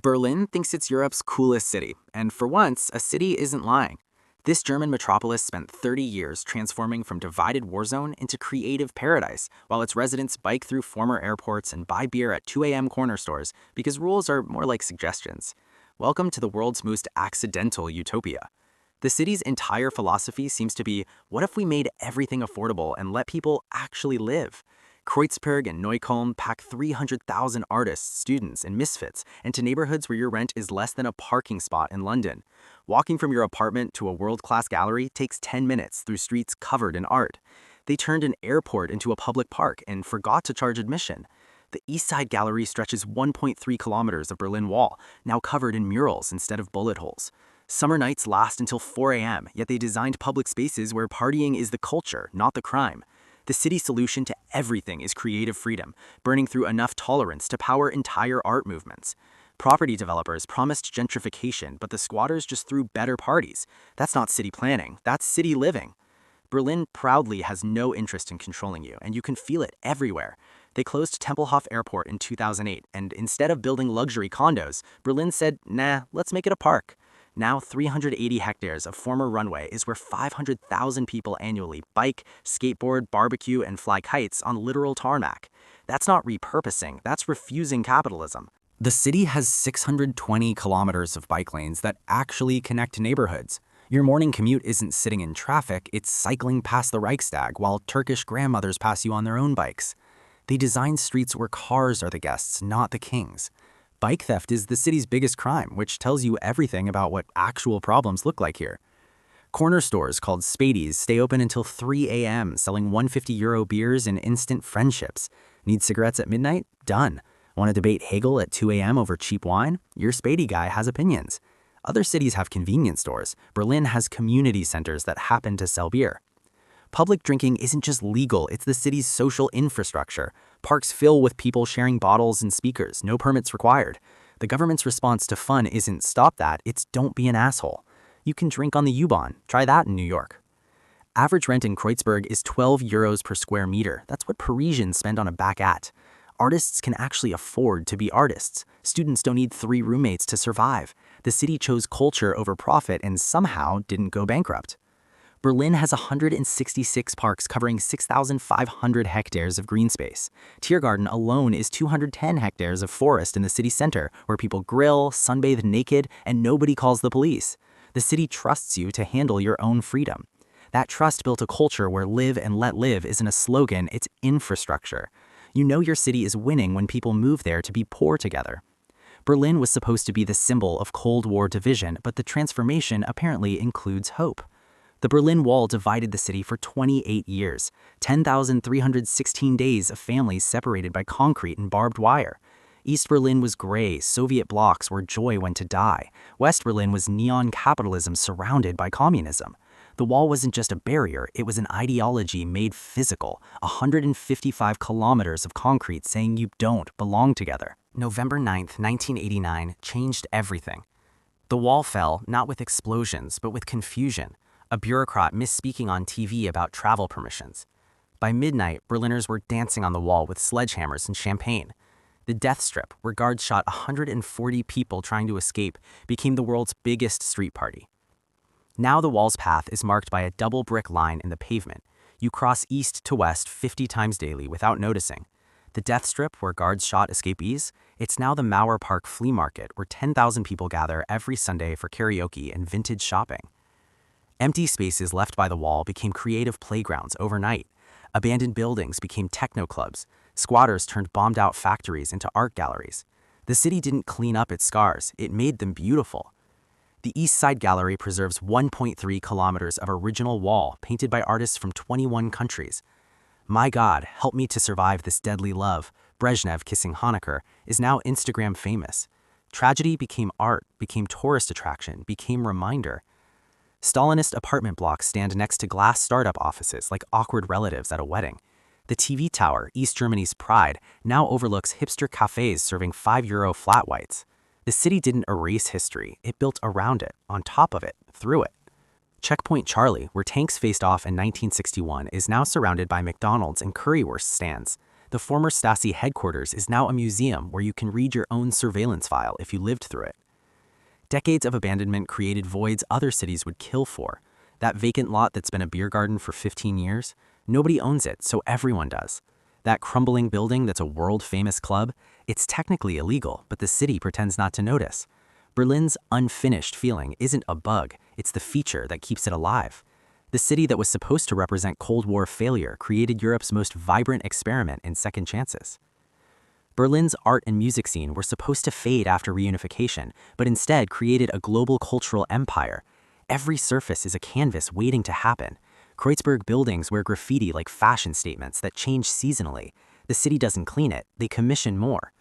Berlin thinks it's Europe's coolest city, and for once, a city isn't lying. This German metropolis spent 30 years transforming from divided war zone into creative paradise, while its residents bike through former airports and buy beer at 2 a.m. corner stores because rules are more like suggestions. Welcome to the world's most accidental utopia. The city's entire philosophy seems to be, what if we made everything affordable and let people actually live? Kreuzberg and Neukölln pack 300,000 artists, students, and misfits into neighborhoods where your rent is less than a parking spot in London. Walking from your apartment to a world-class gallery takes 10 minutes through streets covered in art. They turned an airport into a public park and forgot to charge admission. The East Side Gallery stretches 1.3 kilometers of Berlin Wall, now covered in murals instead of bullet holes. Summer nights last until 4 a.m., yet they designed public spaces where partying is the culture, not the crime. The city's solution to everything is creative freedom, burning through enough tolerance to power entire art movements. Property developers promised gentrification, but the squatters just threw better parties. That's not city planning, that's city living. Berlin proudly has no interest in controlling you, and you can feel it everywhere. They closed Tempelhof Airport in 2008, and instead of building luxury condos, Berlin said, nah, let's make it a park. Now 380 hectares of former runway is where 500,000 people annually bike, skateboard, barbecue, and fly kites on literal tarmac. That's not repurposing, that's refusing capitalism. The city has 620 kilometers of bike lanes that actually connect neighborhoods. Your morning commute isn't sitting in traffic, it's cycling past the Reichstag while Turkish grandmothers pass you on their own bikes. They design streets where cars are the guests, not the kings. Bike theft is the city's biggest crime, which tells you everything about what actual problems look like here. Corner stores called Spätis stay open until 3 a.m., selling €150 beers and instant friendships. Need cigarettes at midnight? Done. Want to debate Hegel at 2 a.m. over cheap wine? Your Späti guy has opinions. Other cities have convenience stores. Berlin has community centers that happen to sell beer. Public drinking isn't just legal, it's the city's social infrastructure. Parks fill with people sharing bottles and speakers, no permits required. The government's response to fun isn't stop that, it's don't be an asshole. You can drink on the U-Bahn, try that in New York. Average rent in Kreuzberg is €12 per square meter. That's what Parisians spend on a baguette. Artists can actually afford to be artists. Students don't need 3 roommates to survive. The city chose culture over profit and somehow didn't go bankrupt. Berlin has 166 parks covering 6,500 hectares of green space. Tiergarten alone is 210 hectares of forest in the city center, where people grill, sunbathe naked, and nobody calls the police. The city trusts you to handle your own freedom. That trust built a culture where live and let live isn't a slogan, it's infrastructure. You know your city is winning when people move there to be poor together. Berlin was supposed to be the symbol of Cold War division, but the transformation apparently includes hope. The Berlin Wall divided the city for 28 years, 10,316 days of families separated by concrete and barbed wire. East Berlin was gray, Soviet blocks where joy went to die. West Berlin was neon capitalism surrounded by communism. The wall wasn't just a barrier, it was an ideology made physical, 155 kilometers of concrete saying you don't belong together. November 9th, 1989 changed everything. The wall fell not with explosions, but with confusion. A bureaucrat misspeaking on TV about travel permissions. By midnight, Berliners were dancing on the wall with sledgehammers and champagne. The death strip, where guards shot 140 people trying to escape, became the world's biggest street party. Now the wall's path is marked by a double brick line in the pavement. You cross east to west 50 times daily without noticing. The death strip, where guards shot escapees, it's now the Mauer Park Flea Market, where 10,000 people gather every Sunday for karaoke and vintage shopping. Empty spaces left by the wall became creative playgrounds overnight. Abandoned buildings became techno clubs. Squatters turned bombed-out factories into art galleries. The city didn't clean up its scars, it made them beautiful. The East Side Gallery preserves 1.3 kilometers of original wall painted by artists from 21 countries. My God, help me to survive this deadly love, Brezhnev kissing Honecker, is now Instagram famous. Tragedy became art, became tourist attraction, became reminder. Stalinist apartment blocks stand next to glass startup offices like awkward relatives at a wedding. The TV tower, East Germany's pride, now overlooks hipster cafes serving €5 flat whites. The city didn't erase history, it built around it, on top of it, through it. Checkpoint Charlie, where tanks faced off in 1961, is now surrounded by McDonald's and currywurst stands. The former Stasi headquarters is now a museum where you can read your own surveillance file if you lived through it. Decades of abandonment created voids other cities would kill for. That vacant lot that's been a beer garden for 15 years, nobody owns it, so everyone does. That crumbling building that's a world-famous club, it's technically illegal, but the city pretends not to notice. Berlin's unfinished feeling isn't a bug, it's the feature that keeps it alive. The city that was supposed to represent Cold War failure created Europe's most vibrant experiment in second chances. Berlin's art and music scene were supposed to fade after reunification, but instead created a global cultural empire. Every surface is a canvas waiting to happen. Kreuzberg buildings wear graffiti like fashion statements that change seasonally. The city doesn't clean it, they commission more.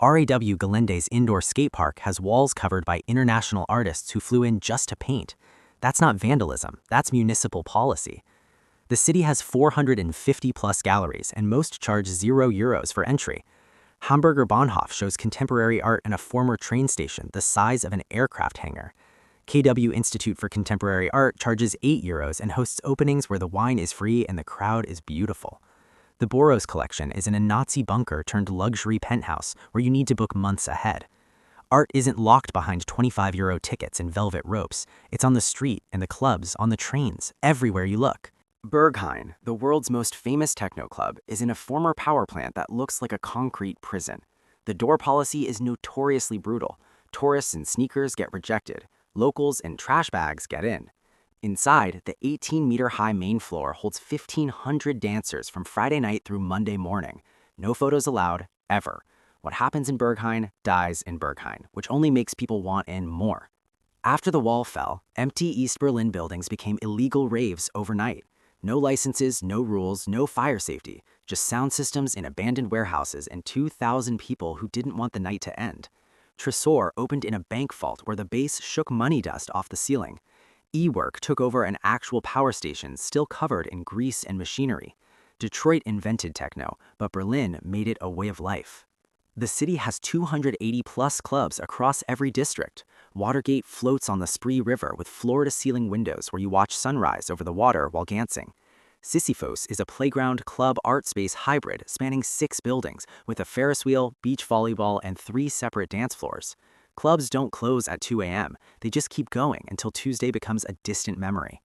RAW Gelende's indoor skate park has walls covered by international artists who flew in just to paint. That's not vandalism, that's municipal policy. The city has 450-plus galleries, and most charge €0 for entry. Hamburger Bahnhof shows contemporary art in a former train station the size of an aircraft hangar. KW Institute for Contemporary Art charges €8 and hosts openings where the wine is free and the crowd is beautiful. The Boros collection is in a Nazi bunker turned luxury penthouse where you need to book months ahead. Art isn't locked behind €25 tickets and velvet ropes. It's on the street, in the clubs, on the trains, everywhere you look. Berghain, the world's most famous techno club, is in a former power plant that looks like a concrete prison. The door policy is notoriously brutal. Tourists in sneakers get rejected. Locals in trash bags get in. Inside, the 18-meter-high main floor holds 1,500 dancers from Friday night through Monday morning. No photos allowed, ever. What happens in Berghain dies in Berghain, which only makes people want in more. After the wall fell, empty East Berlin buildings became illegal raves overnight. No licenses, no rules, no fire safety, just sound systems in abandoned warehouses and 2,000 people who didn't want the night to end. Tresor opened in a bank vault where the bass shook money dust off the ceiling. E-Work took over an actual power station still covered in grease and machinery. Detroit invented techno, but Berlin made it a way of life. The city has 280-plus clubs across every district. Watergate floats on the Spree River with floor-to-ceiling windows where you watch sunrise over the water while dancing. Sisyphos is a playground club art space hybrid spanning 6 buildings with a Ferris wheel, beach volleyball, and 3 separate dance floors. Clubs don't close at 2 a.m., they just keep going until Tuesday becomes a distant memory.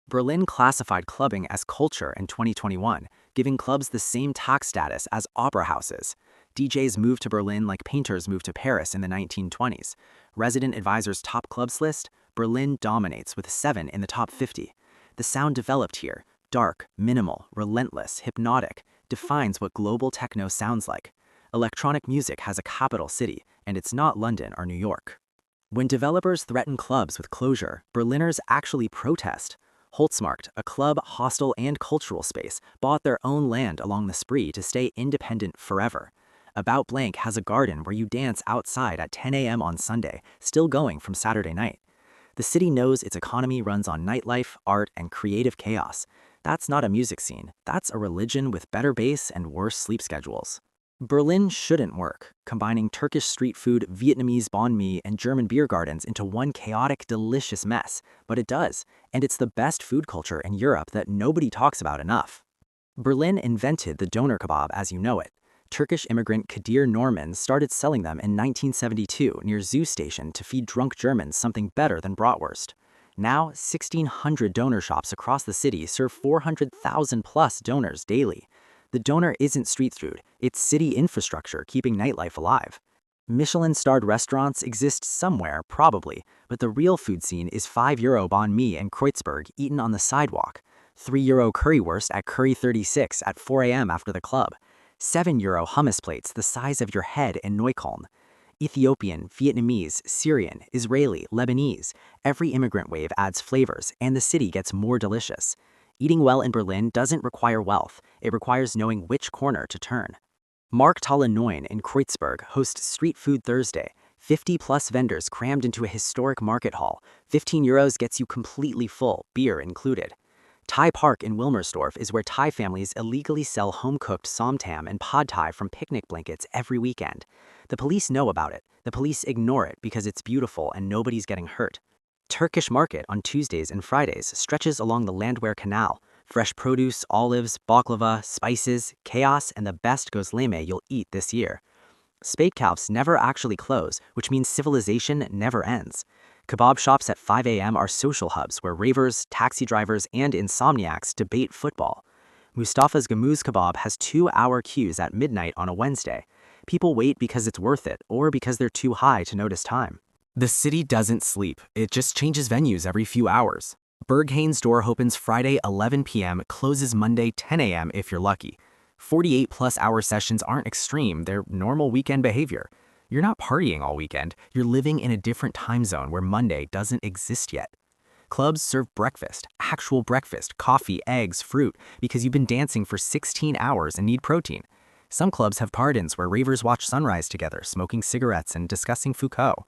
Berlin classified clubbing as culture in 2021, giving clubs the same tax status as opera houses. DJs moved to Berlin like painters moved to Paris in the 1920s. Resident Advisor's top clubs list, Berlin dominates with 7 in the top 50. The sound developed here, dark, minimal, relentless, hypnotic, defines what global techno sounds like. Electronic music has a capital city, and it's not London or New York. When developers threaten clubs with closure, Berliners actually protest. Holzmarkt, a club, hostel, and cultural space, bought their own land along the Spree to stay independent forever. About Blank has a garden where you dance outside at 10 a.m. on Sunday, still going from Saturday night. The city knows its economy runs on nightlife, art, and creative chaos. That's not a music scene, that's a religion with better bass and worse sleep schedules. Berlin shouldn't work, combining Turkish street food, Vietnamese banh mi, and German beer gardens into one chaotic, delicious mess, but it does, and it's the best food culture in Europe that nobody talks about enough. Berlin invented the doner kebab as you know it. Turkish immigrant Kadir Norman started selling them in 1972 near Zoo Station to feed drunk Germans something better than bratwurst. Now, 1,600 doner shops across the city serve 400,000-plus donors daily. The doner isn't street food, it's city infrastructure keeping nightlife alive. Michelin-starred restaurants exist somewhere, probably, but the real food scene is €5 banh mi in Kreuzberg eaten on the sidewalk, €3 currywurst at Curry 36 at 4 a.m. after the club, €7 hummus plates the size of your head in Neukölln. Ethiopian, Vietnamese, Syrian, Israeli, Lebanese, every immigrant wave adds flavors, and the city gets more delicious. Eating well in Berlin doesn't require wealth, it requires knowing which corner to turn. Markthalle 9 in Kreuzberg hosts Street Food Thursday, 50-plus vendors crammed into a historic market hall. €15 gets you completely full, beer included. Thai Park in Wilmersdorf is where Thai families illegally sell home-cooked somtam and pad thai from picnic blankets every weekend. The police know about it. The police ignore it because it's beautiful and nobody's getting hurt. Turkish Market on Tuesdays and Fridays stretches along the Landwehr Canal. Fresh produce, olives, baklava, spices, chaos, and the best gözleme you'll eat this year. Späti never actually close, which means civilization never ends. Kebab shops at 5 a.m. are social hubs where ravers, taxi drivers, and insomniacs debate football. Mustafa's Gamuz Kebab has 2-hour queues at midnight on a Wednesday. People wait because it's worth it, or because they're too high to notice time. The city doesn't sleep, it just changes venues every few hours. Berghain's door opens Friday 11 p.m., closes Monday 10 a.m. if you're lucky. 48-plus hour sessions aren't extreme, they're normal weekend behavior. You're not partying all weekend, you're living in a different time zone where Monday doesn't exist yet. Clubs serve breakfast, actual breakfast, coffee, eggs, fruit, because you've been dancing for 16 hours and need protein. Some clubs have pardons where ravers watch sunrise together, smoking cigarettes and discussing Foucault.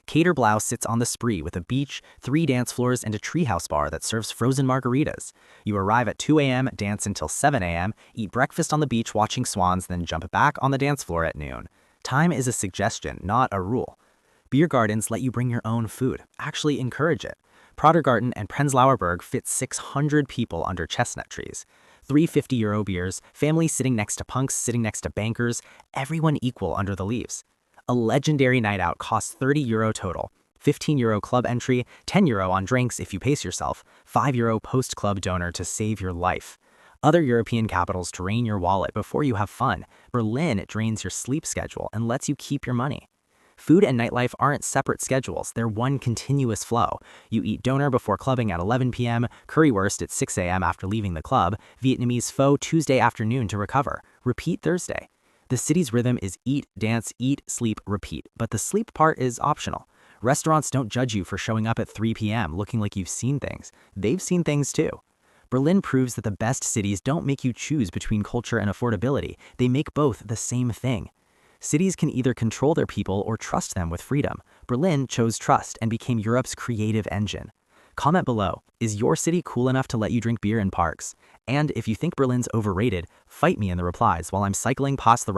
Caterblau sits on the spree with a beach, 3 dance floors, and a treehouse bar that serves frozen margaritas. You arrive at 2 a.m., dance until 7 a.m., eat breakfast on the beach watching swans, then jump back on the dance floor at noon. Time is a suggestion, not a rule. Beer gardens let you bring your own food. Actually encourage it. Pratergarten and Prenzlauer Berg fit 600 people under chestnut trees. 350 euro beers, families sitting next to punks, sitting next to bankers, everyone equal under the leaves. A legendary night out costs 30 euro total. 15 euro club entry, 10 euro on drinks if you pace yourself, 5 euro post-club donor to save your life. Other European capitals drain your wallet before you have fun. Berlin drains your sleep schedule and lets you keep your money. Food and nightlife aren't separate schedules, they're one continuous flow. You eat doner before clubbing at 11 p.m., currywurst at 6 a.m. after leaving the club, Vietnamese pho Tuesday afternoon to recover. Repeat Thursday. The city's rhythm is eat, dance, eat, sleep, repeat, but the sleep part is optional. Restaurants don't judge you for showing up at 3 p.m. looking like you've seen things. They've seen things too. Berlin proves that the best cities don't make you choose between culture and affordability. They make both the same thing. Cities can either control their people or trust them with freedom. Berlin chose trust and became Europe's creative engine. Comment below, is your city cool enough to let you drink beer in parks? And if you think Berlin's overrated, fight me in the replies while I'm cycling past the